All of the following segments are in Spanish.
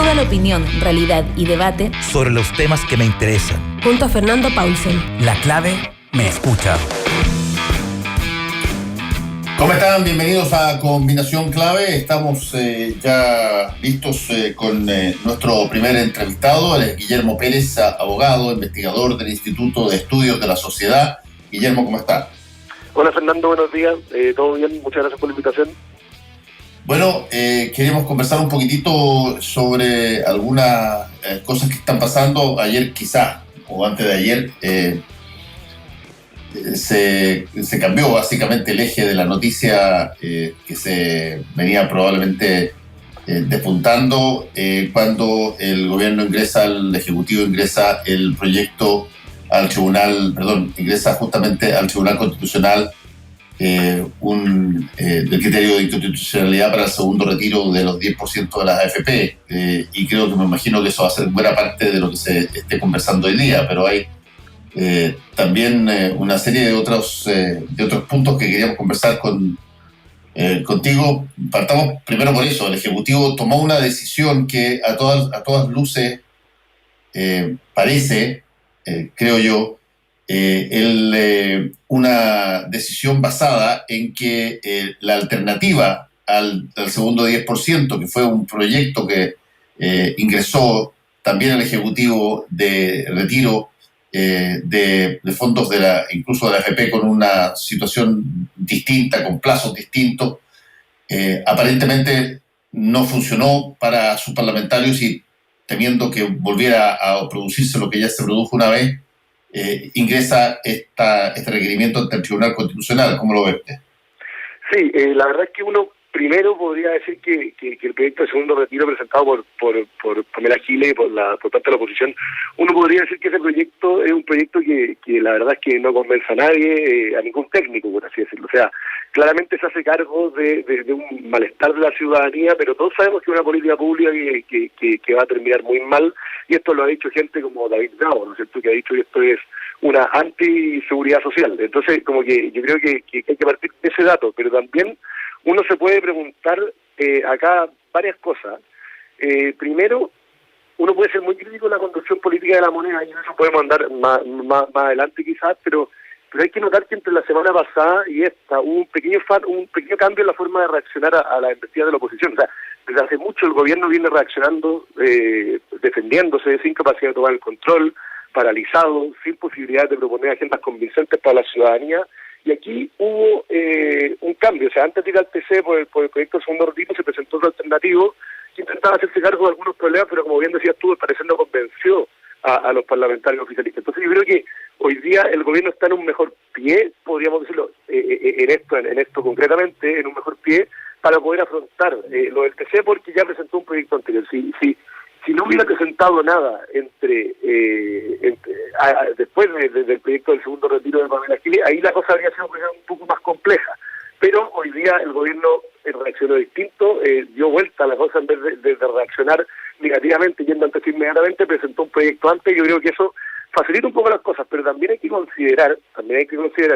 Toda la opinión, realidad y debate sobre los temas que me interesan. Junto a Fernando Paulsen. La clave me escucha. ¿Cómo están? Bienvenidos a Combinación Clave. Estamos ya listos con nuestro primer entrevistado. Él es Guillermo Pérez, abogado, investigador del Instituto de Estudios de la Sociedad. Guillermo, ¿cómo está? Hola Fernando, buenos días. ¿Todo bien? Muchas gracias por la invitación. Bueno, queríamos conversar un poquitito sobre algunas cosas que están pasando. Ayer quizá, o antes de ayer, se cambió básicamente el eje de la noticia que se venía probablemente despuntando cuando el gobierno el Ejecutivo ingresa el proyecto al Tribunal, ingresa justamente al Tribunal Constitucional el criterio de inconstitucionalidad para el segundo retiro de los 10% de las AFP, y me imagino que eso va a ser buena parte de lo que se esté conversando hoy día, pero hay también una serie de otros puntos que queríamos conversar contigo. Partamos primero por eso. El Ejecutivo tomó una decisión que a todas luces parece, creo yo, una decisión basada en que la alternativa al segundo 10%, que fue un proyecto que ingresó también al Ejecutivo de retiro de fondos incluso de la AFP con una situación distinta, con plazos distintos, aparentemente no funcionó para sus parlamentarios y temiendo que volviera a producirse lo que ya se produjo una vez, ingresa este requerimiento ante el Tribunal Constitucional. ¿Cómo lo ve usted? Sí, la verdad es que uno primero podría decir que el proyecto de segundo retiro presentado por Pamela Giles y por parte de la oposición, uno podría decir que ese proyecto es un proyecto que la verdad es que no convence a nadie, a ningún técnico, por así decirlo. O sea, claramente se hace cargo de un malestar de la ciudadanía, pero todos sabemos que es una política pública que va a terminar muy mal, y esto lo ha dicho gente como David Bravo, ¿no es cierto?, que ha dicho que esto es una anti-seguridad social. Entonces, como que yo creo que hay que partir de ese dato, pero también uno se puede preguntar acá varias cosas. Primero, uno puede ser muy crítico en la conducción política de la moneda, y eso podemos andar más adelante quizás, pero hay que notar que entre la semana pasada y esta hubo un pequeño cambio en la forma de reaccionar a la investida de la oposición. O sea, desde hace mucho el gobierno viene reaccionando, defendiéndose, sin capacidad de tomar el control, paralizado, sin posibilidad de proponer agendas convincentes para la ciudadanía. Y aquí hubo un cambio. O sea, antes de ir al TC por el proyecto de segundo retiro, se presentó otro alternativo que intentaba hacerse cargo de algunos problemas, pero como bien decías tú, parece no convenció a los parlamentarios oficialistas. Entonces yo creo que hoy día el gobierno está en un mejor pie, podríamos decirlo, en esto concretamente, en un mejor pie para poder afrontar lo del TC, porque ya presentó un proyecto anterior. Si no hubiera presentado nada después del proyecto del segundo retiro de Pamela Giles, ahí la cosa habría sido un poco más compleja. Pero hoy día el gobierno reaccionó distinto, dio vuelta a la cosa en vez de reaccionar negativamente, yendo antes inmediatamente, presentó un proyecto antes. Yo creo que eso facilita un poco las cosas, pero también hay que considerar,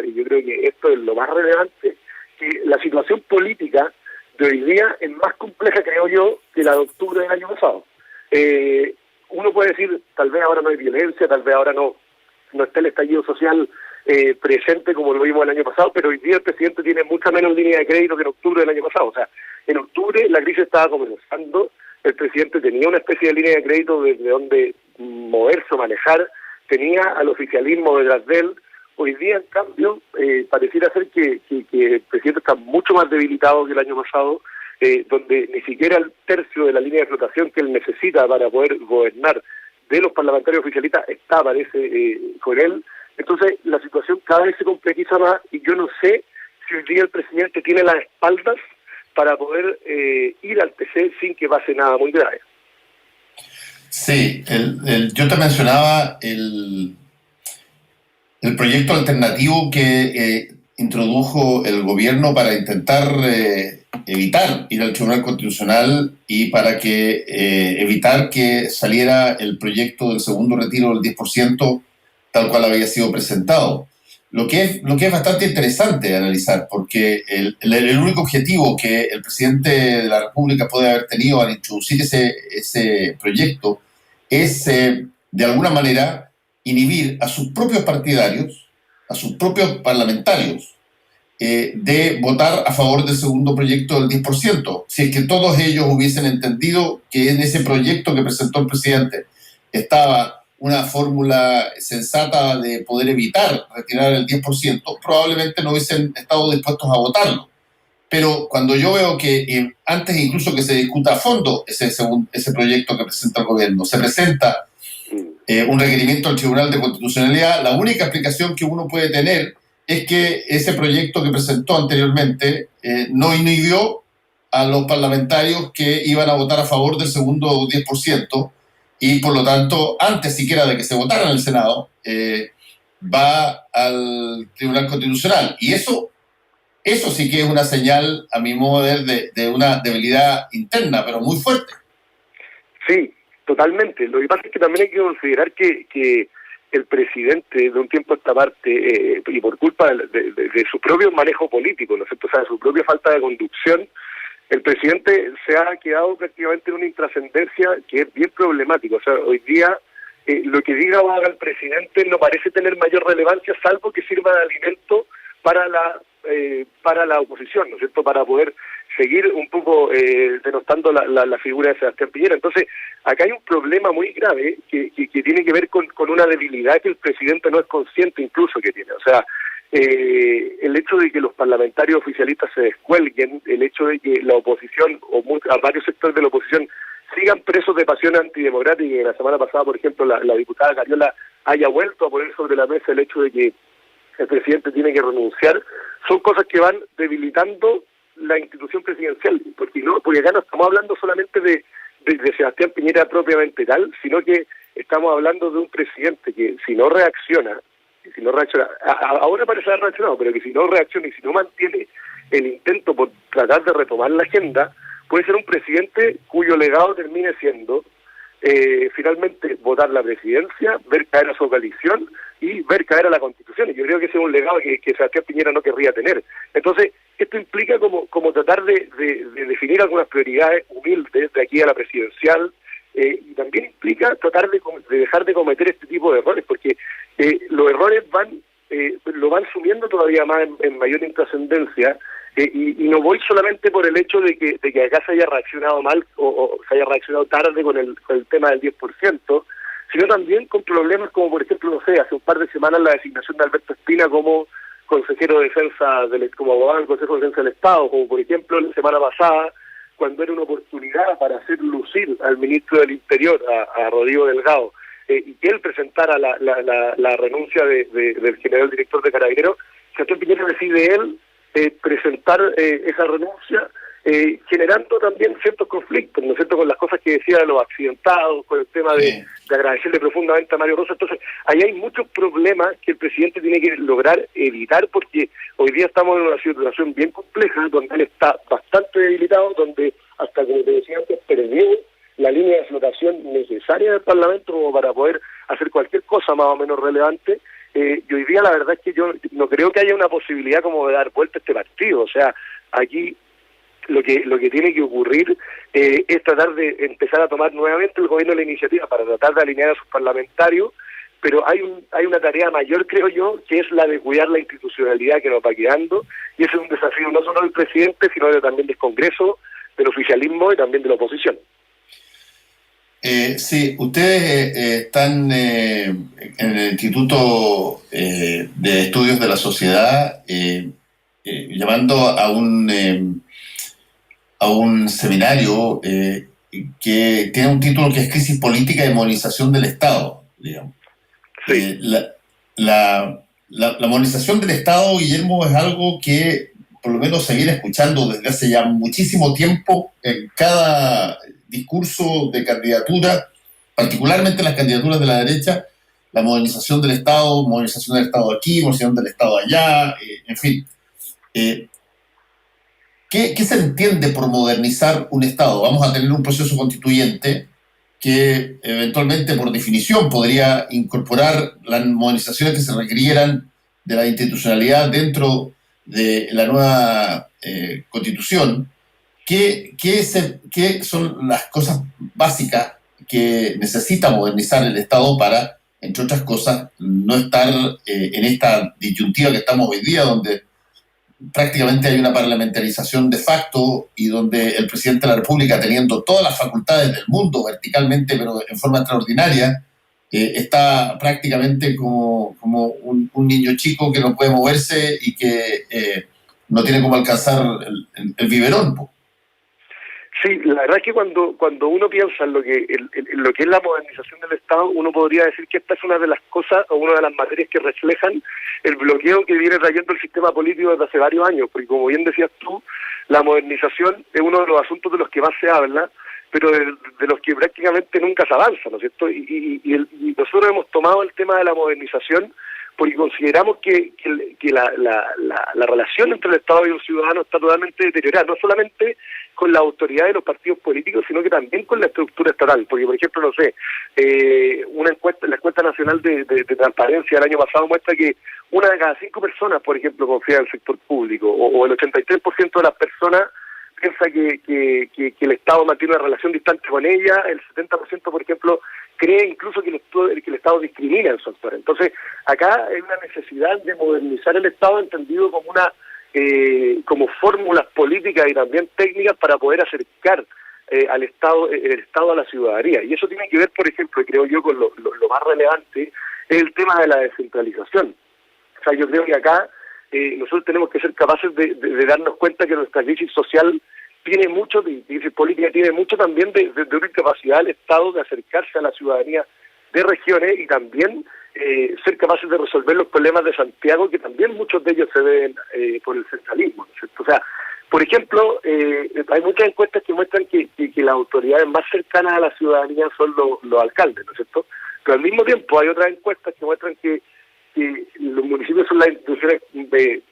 y yo creo que esto es lo más relevante, que la situación política de hoy día es más compleja, creo yo, que la de octubre del año pasado. Uno puede decir, tal vez ahora no hay violencia, tal vez ahora no está el estallido social presente como lo vimos el año pasado, pero hoy día el presidente tiene mucha menos línea de crédito que en octubre del año pasado. O sea, en octubre la crisis estaba comenzando, el presidente tenía una especie de línea de crédito desde donde moverse o manejar, tenía al oficialismo detrás de él. Hoy día, en cambio, pareciera ser que el presidente está mucho más debilitado que el año pasado, donde ni siquiera el tercio de la línea de flotación que él necesita para poder gobernar de los parlamentarios oficialistas parece, con él. Entonces, la situación cada vez se complejiza más, y yo no sé si hoy día el presidente tiene las espaldas para poder ir al TC sin que pase nada muy grave. Sí, yo te mencionaba el proyecto alternativo que introdujo el gobierno para intentar evitar ir al Tribunal Constitucional y para evitar que saliera el proyecto del segundo retiro del 10% tal cual había sido presentado. lo que es bastante interesante de analizar, porque el único objetivo que el presidente de la República puede haber tenido al introducir ese proyecto es, de alguna manera, inhibir a sus propios partidarios, a sus propios parlamentarios, de votar a favor del segundo proyecto del 10%. Si es que todos ellos hubiesen entendido que en ese proyecto que presentó el presidente estaba una fórmula sensata de poder evitar retirar el 10%, probablemente no hubiesen estado dispuestos a votarlo. Pero cuando yo veo que antes incluso que se discuta a fondo ese proyecto que presenta el gobierno, se presenta un requerimiento al Tribunal de Constitucionalidad, la única explicación que uno puede tener es que ese proyecto que presentó anteriormente no inhibió a los parlamentarios que iban a votar a favor del segundo 10%, y por lo tanto, antes siquiera de que se votara en el Senado, va al Tribunal Constitucional. Y eso sí que es una señal, a mi modo de ver, de una debilidad interna, pero muy fuerte. Sí, totalmente. Lo que pasa es que también hay que considerar que el presidente, de un tiempo a esta parte, y por culpa de su propio manejo político, ¿no es cierto? O sea, de su propia falta de conducción, el presidente se ha quedado prácticamente en una intrascendencia que es bien problemática. O sea, hoy día lo que diga o haga el presidente no parece tener mayor relevancia, salvo que sirva de alimento para la oposición, ¿no es cierto?, para poder seguir un poco denostando la figura de Sebastián Piñera. Entonces, acá hay un problema muy grave que tiene que ver con una debilidad que el presidente no es consciente incluso que tiene. O sea, el hecho de que los parlamentarios oficialistas se descuelguen, el hecho de que la oposición, a varios sectores de la oposición, sigan presos de pasión antidemocrática, y la semana pasada, por ejemplo, la diputada Cariola haya vuelto a poner sobre la mesa el hecho de que el presidente tiene que renunciar, son cosas que van debilitando la institución presidencial, porque acá no estamos hablando solamente de Sebastián Piñera propiamente tal, sino que estamos hablando de un presidente que si no reacciona, ahora parece haber reaccionado, pero que si no reacciona y si no mantiene el intento por tratar de retomar la agenda, puede ser un presidente cuyo legado termine siendo finalmente votar la presidencia, ver caer a su coalición y ver caer a la Constitución. Y yo creo que ese es un legado que Sebastián Piñera no querría tener. Entonces, esto implica como tratar de definir algunas prioridades humildes de aquí a la presidencial, y también implica tratar de dejar de cometer este tipo de errores, porque los errores lo van sumiendo todavía más en mayor intrascendencia, y no voy solamente por el hecho de que acá se haya reaccionado mal o se haya reaccionado tarde con el tema del 10%, sino también con problemas como, por ejemplo, no sé, hace un par de semanas la designación de Alberto Espina como consejero de defensa, como abogado del Consejo de Defensa del Estado, como por ejemplo la semana pasada, cuando era una oportunidad para hacer lucir al ministro del Interior, a Rodrigo Delgado, y que él presentara la renuncia del general director de Carabineros, Sebastián Piñera decide él presentar esa renuncia, generando también ciertos conflictos, ¿no es cierto?, con las cosas que decía de los accidentados, con el tema de agradecerle profundamente a Mario Rosa. Entonces, ahí hay muchos problemas que el presidente tiene que lograr evitar, porque hoy día estamos en una situación bien compleja, donde él está bastante debilitado, donde hasta, como te decía antes, perdió la línea de flotación necesaria del Parlamento como para poder hacer cualquier cosa más o menos relevante. Y hoy día la verdad es que yo no creo que haya una posibilidad como de dar vuelta a este partido. O sea, aquí lo que tiene que ocurrir es tratar de empezar a tomar nuevamente el gobierno de la iniciativa para tratar de alinear a sus parlamentarios, pero hay una tarea mayor, creo yo, que es la de cuidar la institucionalidad que nos va quedando, y ese es un desafío no solo del presidente, sino también del Congreso, del oficialismo y también de la oposición. Sí, ustedes están en el Instituto de Estudios de la Sociedad llamando a un seminario que tiene un título que es Crisis Política y Modernización del Estado, digamos. Sí. La modernización del Estado, Guillermo, es algo que por lo menos se viene escuchando desde hace ya muchísimo tiempo en cada discurso de candidatura, particularmente las candidaturas de la derecha, la modernización del Estado aquí, modernización del Estado allá, en fin. ¿Qué se entiende por modernizar un Estado? Vamos a tener un proceso constituyente que eventualmente, por definición, podría incorporar las modernizaciones que se requirieran de la institucionalidad dentro de la nueva Constitución, ¿qué son las cosas básicas que necesita modernizar el Estado para, entre otras cosas, no estar en esta disyuntiva que estamos hoy día, donde prácticamente hay una parlamentarización de facto y donde el presidente de la República, teniendo todas las facultades del mundo verticalmente, pero en forma extraordinaria, está prácticamente como un niño chico que no puede moverse y que no tiene cómo alcanzar el biberón. Sí, la verdad es que cuando uno piensa en lo que es la modernización del Estado, uno podría decir que esta es una de las cosas o una de las materias que reflejan el bloqueo que viene trayendo el sistema político desde hace varios años, porque como bien decías tú, la modernización es uno de los asuntos de los que más se habla, pero de los que prácticamente nunca se avanza, ¿no es cierto? Y nosotros hemos tomado el tema de la modernización porque consideramos que la relación entre el Estado y el ciudadano está totalmente deteriorada, no solamente con la autoridad de los partidos políticos, sino que también con la estructura estatal. Porque, por ejemplo, no sé, una encuesta, la encuesta nacional de transparencia del año pasado muestra que una de cada 5 personas, por ejemplo, confía en el sector público, o el 83% de las personas piensa que el Estado mantiene una relación distante con ella, el 70%, por ejemplo, cree incluso que el Estado discrimina en su actuar. Entonces, acá hay una necesidad de modernizar el Estado entendido como como fórmulas políticas y también técnicas para poder acercar el Estado a la ciudadanía. Y eso tiene que ver, por ejemplo, y creo yo, con lo más relevante, es el tema de la descentralización. O sea, yo creo que acá nosotros tenemos que ser capaces de darnos cuenta que nuestra crisis social tiene mucho, de crisis política tiene mucho también de una incapacidad del Estado de acercarse a la ciudadanía de regiones y también ser capaces de resolver los problemas de Santiago, que también muchos de ellos se deben por el centralismo, ¿no es cierto? O sea, por ejemplo, hay muchas encuestas que muestran que las autoridades más cercanas a la ciudadanía son los alcaldes, ¿no es cierto? Pero al mismo tiempo hay otras encuestas que muestran que los municipios son las instituciones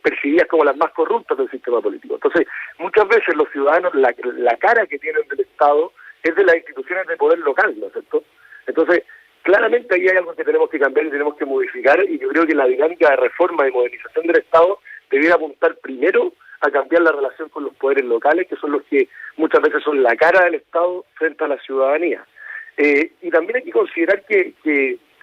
percibidas como las más corruptas del sistema político. Entonces, muchas veces los ciudadanos, la cara que tienen del Estado es de las instituciones de poder local, ¿no es cierto? Entonces, claramente ahí hay algo que tenemos que cambiar y tenemos que modificar, y yo creo que la dinámica de reforma y modernización del Estado debiera apuntar primero a cambiar la relación con los poderes locales, que son los que muchas veces son la cara del Estado frente a la ciudadanía. Y también hay que considerar que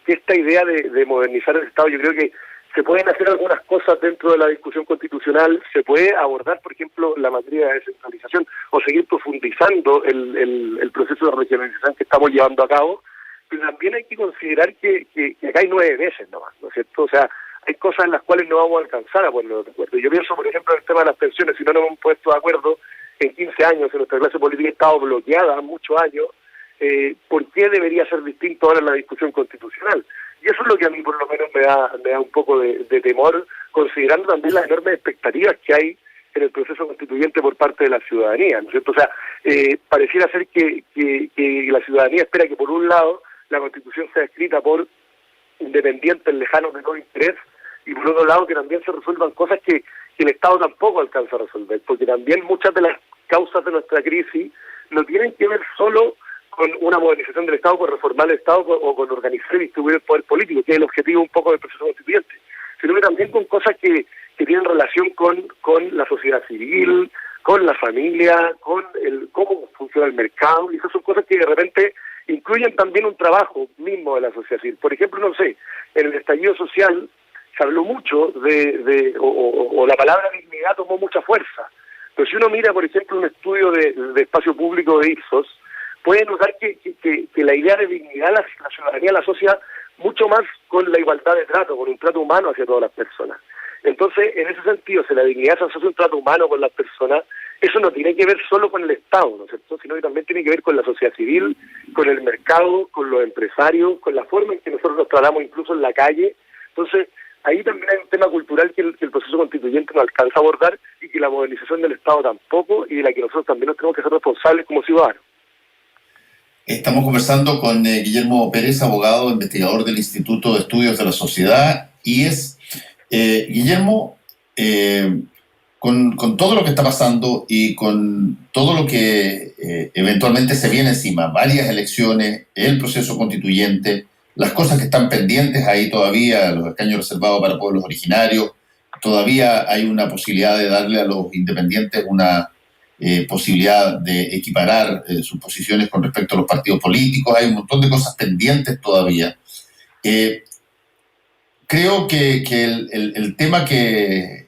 esta idea de modernizar el Estado, yo creo que se pueden hacer algunas cosas dentro de la discusión constitucional, se puede abordar, por ejemplo, la materia de descentralización o seguir profundizando el proceso de regionalización que estamos llevando a cabo, pero también hay que considerar que acá hay 9 meses nomás, ¿no es cierto? O sea, hay cosas en las cuales no vamos a alcanzar a ponernos de acuerdo. Yo pienso, por ejemplo, en el tema de las pensiones, si no nos hemos puesto de acuerdo en 15 años, en nuestra clase política ha estado bloqueada muchos años, ¿por qué debería ser distinto ahora en la discusión constitucional? Y eso es lo que a mí por lo menos me da un poco de temor, considerando también las enormes expectativas que hay en el proceso constituyente por parte de la ciudadanía, ¿no es cierto? O sea, pareciera ser que la ciudadanía espera que por un lado la Constitución sea escrita por independientes lejanos de todo interés, y por otro lado que también se resuelvan cosas que el Estado tampoco alcanza a resolver, porque también muchas de las causas de nuestra crisis no tienen que ver solo con una modernización del Estado, con reformar el Estado o con organizar y distribuir el poder político, que es el objetivo un poco del proceso constituyente, sino que también con cosas que tienen relación con la sociedad civil, con la familia, con cómo funciona el mercado, y esas son cosas que de repente incluyen también un trabajo mismo de la sociedad civil. Por ejemplo, no sé, en el estallido social se habló mucho o la palabra dignidad tomó mucha fuerza, pero si uno mira, por ejemplo, un estudio de espacio público de Ipsos, puede notar que la idea de dignidad la ciudadanía la asocia mucho más con la igualdad de trato, con un trato humano hacia todas las personas. Entonces, en ese sentido, si la dignidad se asocia a un trato humano con las personas, eso no tiene que ver solo con el Estado, ¿no es cierto?, sino que también tiene que ver con la sociedad civil, con el mercado, con los empresarios, con la forma en que nosotros nos tratamos incluso en la calle. Entonces, ahí también hay un tema cultural que el proceso constituyente no alcanza a abordar y que la modernización del Estado tampoco, y de la que nosotros también nos tenemos que ser responsables como ciudadanos. Estamos conversando con Guillermo Pérez, abogado, investigador del Instituto de Estudios de la Sociedad, IES. Guillermo, con todo lo que está pasando y con todo lo que eventualmente se viene encima, varias elecciones, el proceso constituyente, las cosas que están pendientes ahí todavía, los escaños reservados para pueblos originarios, todavía hay una posibilidad de darle a los independientes una posibilidad de equiparar sus posiciones con respecto a los partidos políticos. Hay un montón de cosas pendientes todavía. Creo que el tema que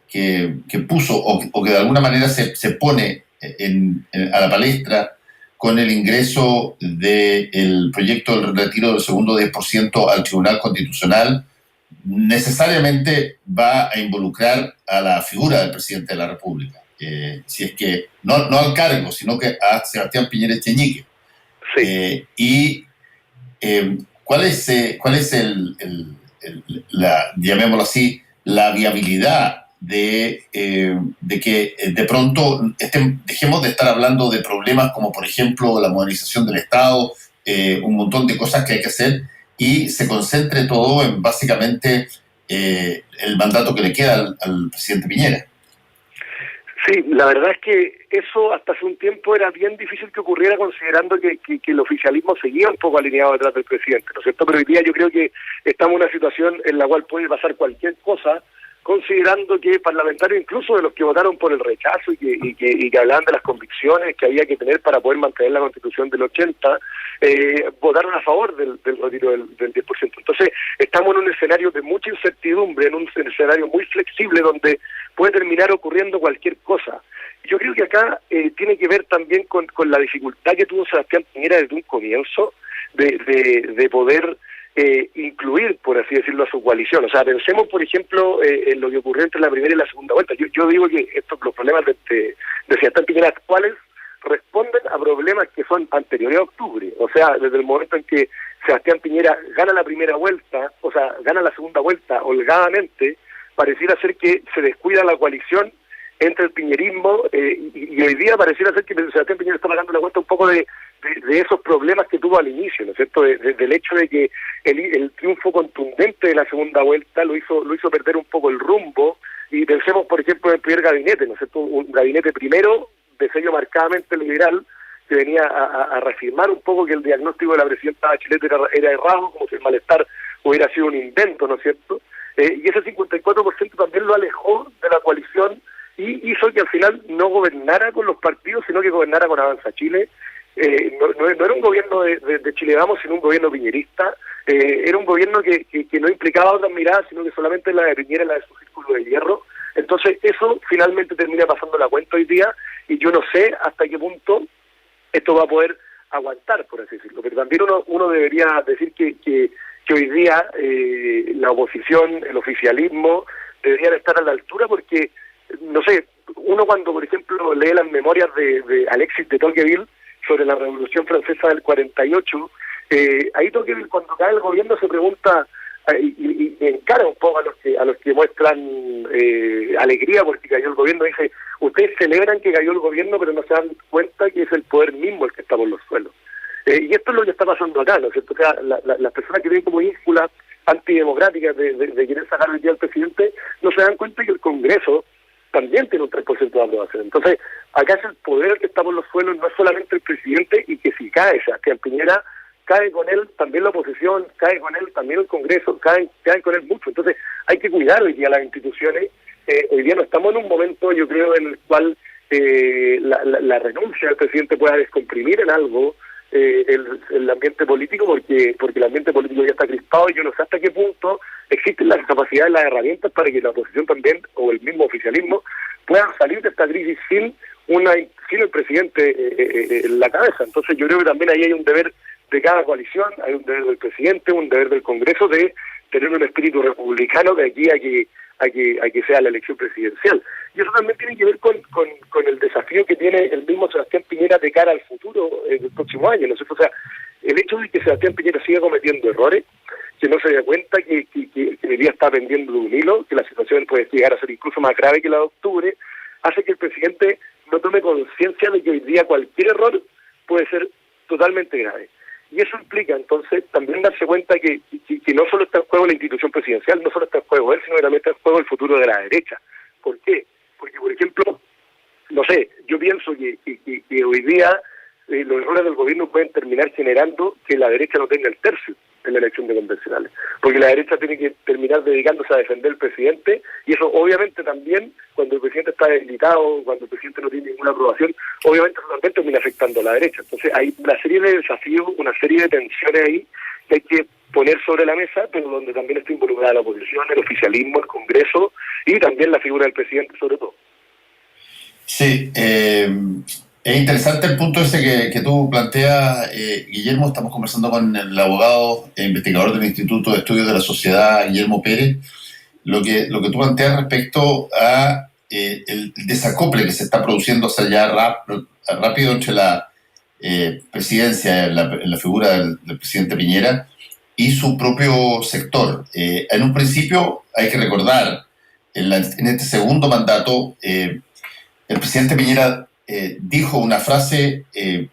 puso o que de alguna manera se pone a la palestra con el ingreso del proyecto del retiro del segundo 10% al Tribunal Constitucional necesariamente va a involucrar a la figura del presidente de la República. Si es que no al cargo, sino que a Sebastián Piñera Echeñique. Sí. ¿Cuál es llamémoslo así, la viabilidad de que de pronto dejemos de estar hablando de problemas como, por ejemplo, la modernización del Estado, un montón de cosas que hay que hacer, y se concentre todo en básicamente el mandato que le queda al presidente Piñera? Sí, la verdad es que eso hasta hace un tiempo era bien difícil que ocurriera, considerando que el oficialismo seguía un poco alineado detrás del presidente, ¿no es cierto? Pero hoy día yo creo que estamos en una situación en la cual puede pasar cualquier cosa, considerando que parlamentarios, incluso de los que votaron por el rechazo y que hablaban de las convicciones que había que tener para poder mantener la Constitución del 80, votaron a favor del retiro del 10%. Entonces, estamos en un escenario de mucha incertidumbre, en un escenario muy flexible donde puede terminar ocurriendo cualquier cosa. Yo creo que acá tiene que ver también con la dificultad que tuvo Sebastián Piñera desde un comienzo de poder incluir, por así decirlo, a su coalición. O sea, pensemos, por ejemplo, en lo que ocurrió entre la primera y la segunda vuelta. Yo digo que los problemas de Sebastián Piñera actuales responden a problemas que son anteriores a octubre. O sea, desde el momento en que Sebastián Piñera gana la primera vuelta, o sea, gana la segunda vuelta holgadamente, pareciera ser que se descuida la coalición entre el piñerismo y hoy día pareciera ser que Sebastián Piñera está pagando la cuenta un poco de esos problemas que tuvo al inicio, ¿no es cierto? Del hecho de que el triunfo contundente de la segunda vuelta lo hizo perder un poco el rumbo. Y pensemos, por ejemplo, en el primer gabinete, ¿no es cierto? Un gabinete primero de sello marcadamente liberal, que venía a reafirmar un poco que el diagnóstico de la presidenta Bachelet era errado, como si el malestar hubiera sido un invento, ¿no es cierto? Y ese 54% también lo alejó de la coalición y hizo que al final no gobernara con los partidos, sino que gobernara con Avanza Chile. No era un gobierno de Chile Vamos, sino un gobierno piñerista. Era un gobierno que no implicaba otras miradas, sino que solamente la de Piñera, la de su círculo de hierro. Entonces eso finalmente termina pasando la cuenta hoy día, y yo no sé hasta qué punto esto va a poder aguantar, por así decirlo. Pero también uno debería decir que hoy día la oposición, el oficialismo, deberían estar a la altura, porque, no sé, uno cuando, por ejemplo, lee las memorias de Alexis de Tocqueville sobre la Revolución Francesa del 48, ahí Tocqueville, cuando cae el gobierno, se pregunta y encara un poco a los que muestran alegría porque cayó el gobierno. Dice: ustedes celebran que cayó el gobierno, pero no se dan cuenta que es el poder mismo el que está por los suelos. Y esto es lo que está pasando acá, ¿no es cierto? O sea, las personas que tienen como ínfulas antidemocráticas de querer sacar hoy día al presidente no se dan cuenta que el Congreso también tiene un 3% de aprobación. Entonces, acá es el poder el que está por los suelos, no es solamente el presidente, y que si cae Sebastián Piñera, cae con él también la oposición, cae con él también el Congreso, caen con él mucho. Entonces, hay que cuidar hoy día las instituciones. Hoy día no estamos en un momento, yo creo, en el cual la renuncia del presidente pueda descomprimir en algo el ambiente político, porque el ambiente político ya está crispado, y yo no sé hasta qué punto existen las capacidades, las herramientas para que la oposición también, o el mismo oficialismo, puedan salir de esta crisis sin el presidente en la cabeza. Entonces yo creo que también ahí hay un deber de cada coalición, hay un deber del presidente, un deber del Congreso de tener un espíritu republicano de aquí a que sea la elección presidencial. Y eso también tiene que ver con el desafío que tiene el mismo Sebastián Piñera de cara al futuro del próximo año, ¿no es cierto? O sea, el hecho de que Sebastián Piñera siga cometiendo errores, que no se da cuenta que hoy día está pendiendo de un hilo, que la situación puede llegar a ser incluso más grave que la de octubre, hace que el presidente no tome conciencia de que hoy día cualquier error puede ser totalmente grave. Y eso implica entonces también darse cuenta que no solo está en juego la institución presidencial, no solo está en juego él, sino que también está en juego el futuro de la derecha. ¿Por qué? Porque, por ejemplo, no sé, yo pienso que hoy día los errores del gobierno pueden terminar generando que la derecha no tenga el tercio. en la elección de convencionales, porque la derecha tiene que terminar dedicándose a defender al presidente, y eso obviamente también, cuando el presidente está debilitado, cuando el presidente no tiene ninguna aprobación, obviamente también termina afectando a la derecha. Entonces hay una serie de desafíos, una serie de tensiones ahí que hay que poner sobre la mesa, pero donde también está involucrada la oposición, el oficialismo, el Congreso y también la figura del presidente sobre todo. Sí, es interesante el punto ese que tú planteas, Guillermo. Estamos conversando con el abogado e investigador del Instituto de Estudios de la Sociedad, Guillermo Pérez. Lo que tú planteas respecto a el desacople que se está produciendo hacia allá rápido entre la presidencia, la figura del presidente Piñera y su propio sector. En un principio, hay que recordar, en este segundo mandato, el presidente Piñera dijo una frase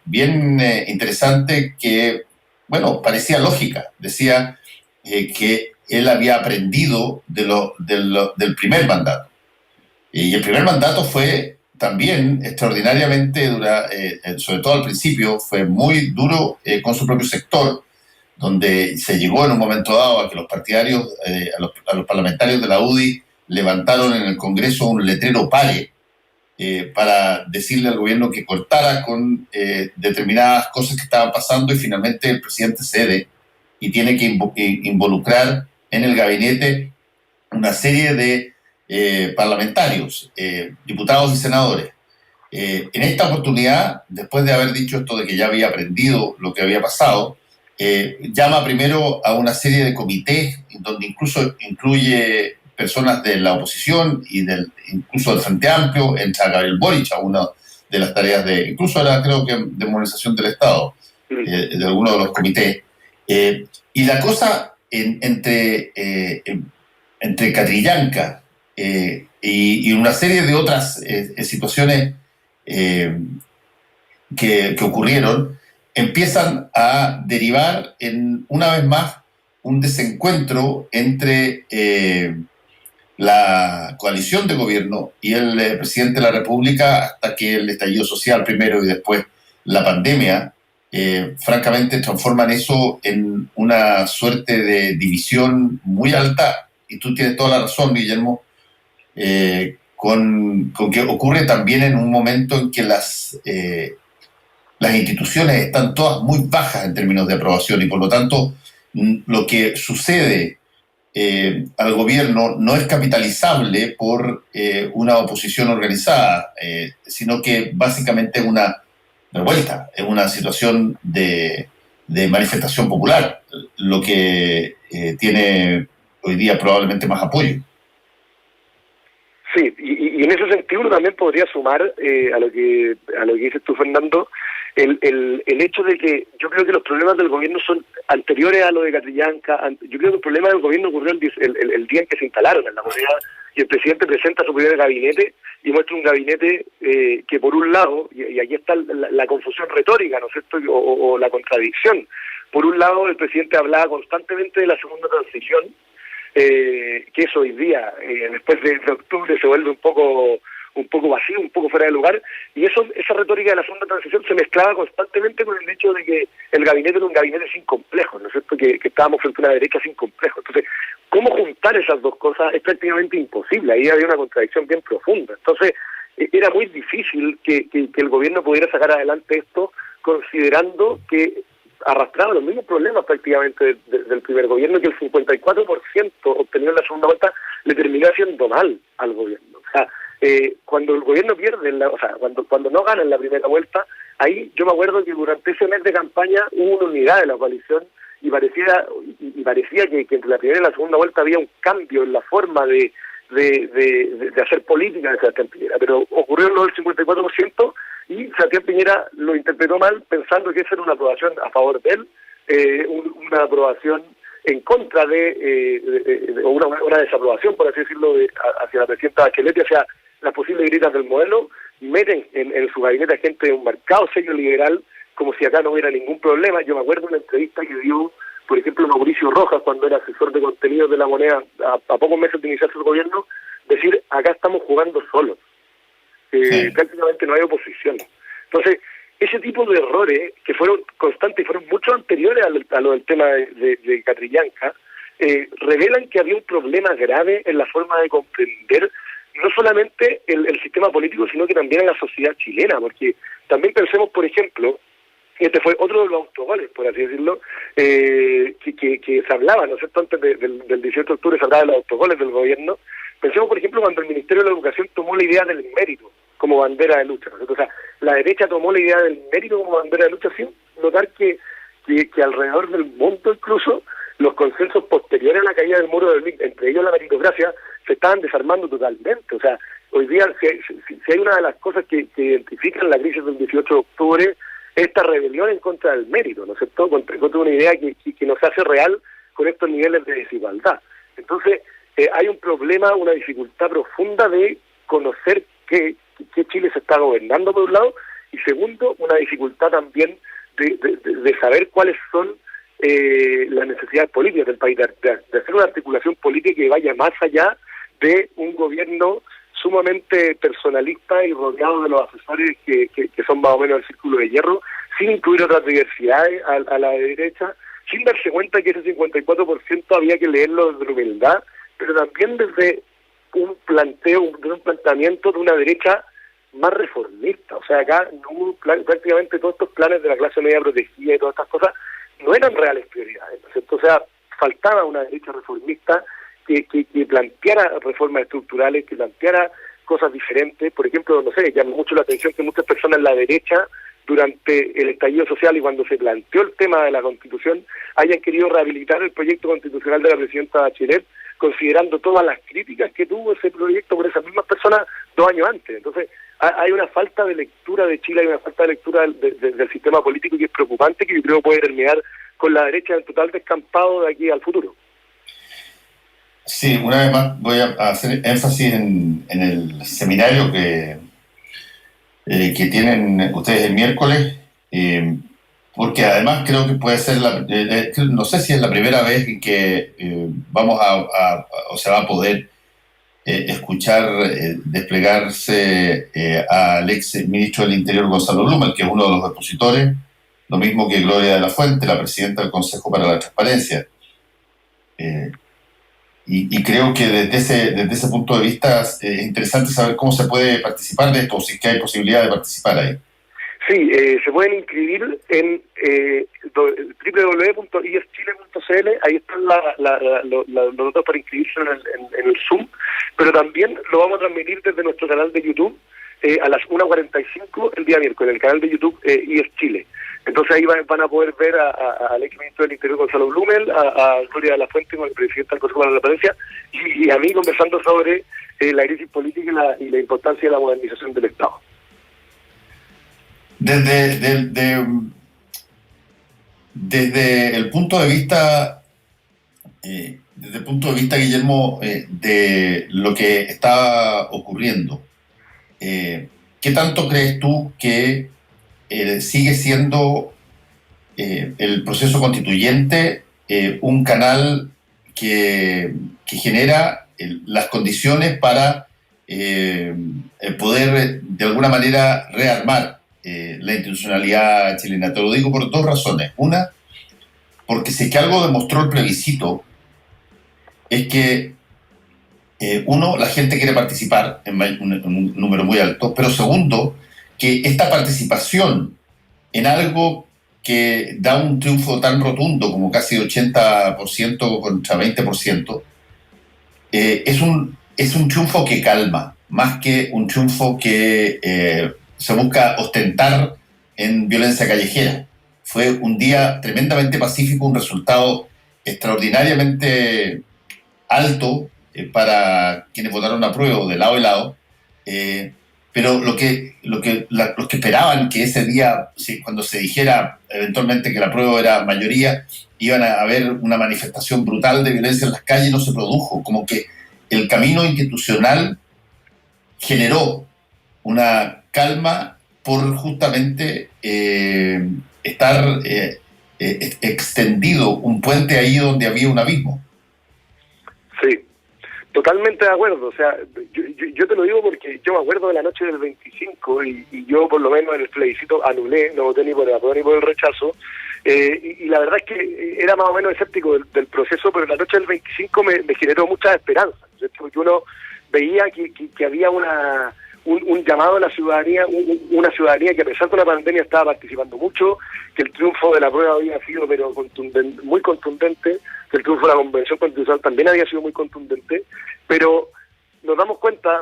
bien interesante que, bueno, parecía lógica. Decía que él había aprendido del primer mandato. Y el primer mandato fue también extraordinariamente sobre todo al principio, fue muy duro con su propio sector, donde se llegó en un momento dado a que los partidarios, a los parlamentarios de la UDI, levantaron en el Congreso un letrero PARE, para decirle al gobierno que cortara con determinadas cosas que estaban pasando, y finalmente el presidente cede y tiene que involucrar en el gabinete una serie de parlamentarios, diputados y senadores. En esta oportunidad, después de haber dicho esto de que ya había aprendido lo que había pasado, llama primero a una serie de comités, donde incluso incluye personas de la oposición y incluso del Frente Amplio, entra Gabriel Boric a una de las tareas incluso era, creo que, de modernización del Estado, de alguno de los comités. Y la cosa entre Catrillanca y una serie de otras situaciones que ocurrieron, empiezan a derivar en, una vez más, un desencuentro entre la coalición de gobierno y el presidente de la República, hasta que el estallido social primero y después la pandemia, francamente transforman eso en una suerte de división muy alta. Y tú tienes toda la razón, Guillermo, con que ocurre también en un momento en que las instituciones están todas muy bajas en términos de aprobación, y por lo tanto lo que sucede al gobierno no es capitalizable por una oposición organizada, sino que básicamente es una revuelta, es una situación de manifestación popular, lo que tiene hoy día probablemente más apoyo. Sí, y en ese sentido uno también podría sumar a lo que dices tú, Fernando, el hecho de que yo creo que los problemas del gobierno son anteriores a lo de Catrillanca. Yo creo que el problema del gobierno ocurrió el día en que se instalaron en la moneda, y el presidente presenta su primer gabinete y muestra un gabinete que, por un lado, y aquí está la confusión retórica, ¿no es cierto?, o la contradicción. Por un lado, el presidente hablaba constantemente de la segunda transición, que eso hoy día, después de octubre, se vuelve un poco vacío, un poco fuera de lugar, y esa retórica de la segunda transición se mezclaba constantemente con el hecho de que el gabinete era un gabinete sin complejos, ¿no es cierto?, que estábamos frente a una derecha sin complejos. Entonces, ¿cómo juntar esas dos cosas? Es prácticamente imposible. Ahí había una contradicción bien profunda. Entonces, era muy difícil que el gobierno pudiera sacar adelante esto, considerando que arrastraba los mismos problemas prácticamente del primer gobierno, que el 54% obtenido en la segunda vuelta le terminó haciendo mal al gobierno. O sea, cuando el gobierno pierde, cuando no gana en la primera vuelta, ahí yo me acuerdo que durante ese mes de campaña hubo una unidad de la coalición, y parecía que entre la primera y la segunda vuelta había un cambio en la forma de hacer política de Sebastián Piñera, pero ocurrió lo del 54%, y Sebastián Piñera lo interpretó mal, pensando que esa era una aprobación a favor de él, una aprobación en contra o una desaprobación, por así decirlo, hacia la presidenta Bachelet y hacia las posibles grietas del modelo. Meten en su gabinete a gente de un marcado sello liberal, como si acá no hubiera ningún problema. Yo me acuerdo de una entrevista que dio, por ejemplo, Mauricio Rojas, cuando era asesor de contenidos de La Moneda, a pocos meses de iniciarse el gobierno, decir: acá estamos jugando solos, Sí. prácticamente no hay oposición. Entonces, ese tipo de errores que fueron constantes y fueron mucho anteriores a lo del tema de Catrillanca, revelan que había un problema grave en la forma de comprender no solamente el sistema político, sino que también en la sociedad chilena, porque también pensemos, por ejemplo, este fue otro de los autogoles, por así decirlo, que se hablaba, ¿no es cierto?, antes del 18 de octubre se hablaba de los autogoles del gobierno. Pensemos, por ejemplo, cuando el Ministerio de la Educación tomó la idea del mérito como bandera de lucha, ¿no es cierto? O sea, la derecha tomó la idea del mérito como bandera de lucha sin notar que alrededor del mundo incluso los consensos posteriores a la caída del muro de Berlín, entre ellos la meritocracia, se estaban desarmando totalmente. O sea, hoy día, si hay una de las cosas que identifican la crisis del 18 de octubre, esta rebelión en contra del mérito, ¿no es cierto?, contra una idea que nos hace real con estos niveles de desigualdad. Entonces, hay un problema, una dificultad profunda de conocer qué Chile se está gobernando, por un lado, y segundo, una dificultad también de saber cuáles son las necesidades políticas del país, de hacer una articulación política que vaya más allá de un gobierno sumamente personalista y rodeado de los asesores que son más o menos el círculo de hierro, sin incluir otras diversidades a la derecha, sin darse cuenta que ese 54% había que leerlo desde humildad, pero también desde un planteamiento de una derecha más reformista. O sea, acá no hubo prácticamente todos estos planes de la clase media protegida y todas estas cosas no eran reales prioridades, ¿no es cierto? O sea, faltaba una derecha reformista que planteara reformas estructurales, que planteara cosas diferentes. Por ejemplo, no sé, llamó mucho la atención que muchas personas en la derecha, durante el estallido social y cuando se planteó el tema de la Constitución, hayan querido rehabilitar el proyecto constitucional de la presidenta Bachelet, considerando todas las críticas que tuvo ese proyecto por esas mismas personas 2 años antes. Entonces, hay una falta de lectura de Chile, hay una falta de lectura del sistema político que es preocupante, que yo creo puede terminar con la derecha en total descampado de aquí al futuro. Sí, una vez más voy a hacer énfasis en el seminario que tienen ustedes el miércoles, porque además creo que puede ser no sé si es la primera vez en que vamos o se va a poder escuchar desplegarse al ex ministro del Interior Gonzalo Blumel, que es uno de los expositores, lo mismo que Gloria de la Fuente, la presidenta del Consejo para la Transparencia. Y creo que desde ese punto de vista es interesante saber cómo se puede participar de esto, o si es que hay posibilidad de participar ahí. Sí, se pueden inscribir en www.ischile.cl, ahí están los datos para inscribirse en el Zoom, pero también lo vamos a transmitir desde nuestro canal de YouTube a las 1:45 el día miércoles, en el canal de YouTube Chile. Entonces ahí van a poder ver al ex ministro del Interior Gonzalo Blumel, a Gloria de la Fuente como el presidente del Consejo de la Transparencia, y a mí conversando sobre la crisis política y la importancia de la modernización del Estado. Desde el punto de vista, Guillermo, de lo que está ocurriendo, ¿qué tanto crees tú que sigue siendo el proceso constituyente un canal que genera las condiciones para poder de alguna manera rearmar la institucionalidad chilena? Te lo digo por 2 razones. Una, porque si es que algo demostró el plebiscito, es que uno, la gente quiere participar en un número muy alto, pero segundo, que esta participación en algo que da un triunfo tan rotundo como casi 80% contra 20%, es un triunfo que calma, más que un triunfo que se busca ostentar en violencia callejera. Fue un día tremendamente pacífico, un resultado extraordinariamente alto para quienes votaron a prueba de lado y lado, pero los que esperaban que ese día, cuando se dijera eventualmente que la prueba era mayoría, iban a haber una manifestación brutal de violencia en las calles, no se produjo. Como que el camino institucional generó una calma por justamente estar extendido un puente ahí donde había un abismo. Sí, Totalmente de acuerdo, o sea, yo te lo digo porque yo me acuerdo de la noche del 25 y yo por lo menos en el plebiscito anulé, no voté ni por el apruebo ni por el rechazo, y la verdad es que era más o menos escéptico del proceso, pero la noche del 25 me generó mucha esperanza, ¿cierto? Porque uno veía que había un llamado a la ciudadanía, una ciudadanía que a pesar de la pandemia estaba participando mucho, que el triunfo de la prueba había sido pero muy contundente, que el triunfo de la Convención Constitucional también había sido muy contundente, pero nos dimos cuenta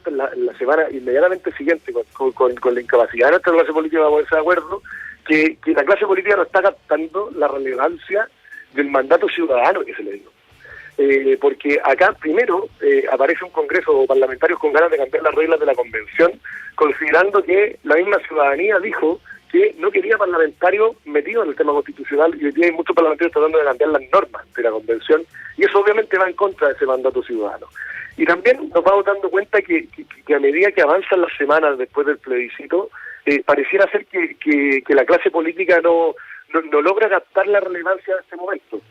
en la semana inmediatamente siguiente, con la incapacidad de nuestra clase política para ponerse de acuerdo, que la clase política no está captando la relevancia del mandato ciudadano que se le dio. Porque acá primero aparece un congreso o parlamentarios con ganas de cambiar las reglas de la convención, considerando que la misma ciudadanía dijo que no quería parlamentarios metidos en el tema constitucional, y hoy día hay muchos parlamentarios tratando de cambiar las normas de la convención, y eso obviamente va en contra de ese mandato ciudadano. Y también nos vamos dando cuenta que a medida que avanzan las semanas después del plebiscito, pareciera ser que la clase política no logra captar la relevancia de este momento,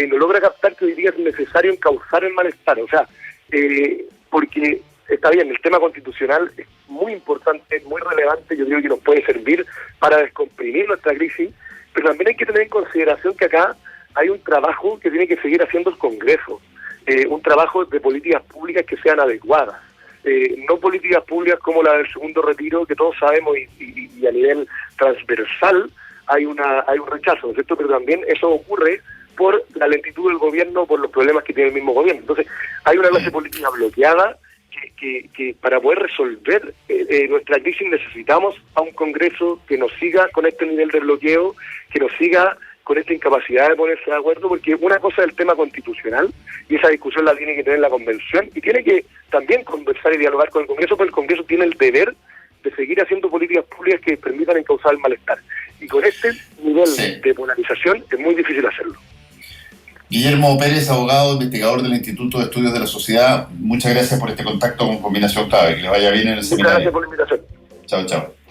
no logra captar que hoy día es necesario encauzar el malestar, o sea, porque está bien, el tema constitucional es muy importante, es muy relevante, yo creo que nos puede servir para descomprimir nuestra crisis, pero también hay que tener en consideración que acá hay un trabajo que tiene que seguir haciendo el Congreso, un trabajo de políticas públicas que sean adecuadas. No políticas públicas como la del segundo retiro, que todos sabemos y a nivel transversal hay un rechazo, ¿no es cierto? Pero también eso ocurre por la lentitud del gobierno, por los problemas que tiene el mismo gobierno. Entonces, hay una clase política bloqueada que para poder resolver nuestra crisis necesitamos a un Congreso que nos siga con este nivel de bloqueo, que nos siga con esta incapacidad de ponerse de acuerdo, porque una cosa es el tema constitucional, y esa discusión la tiene que tener la Convención, y tiene que también conversar y dialogar con el Congreso, porque el Congreso tiene el deber de seguir haciendo políticas públicas que permitan encauzar el malestar. Y con este nivel de polarización es muy difícil hacerlo. Guillermo Pérez, abogado, investigador del Instituto de Estudios de la Sociedad, muchas gracias por este contacto con Combinación Clave, que le vaya bien en el seminario. Muchas gracias por la invitación. Chao, chao.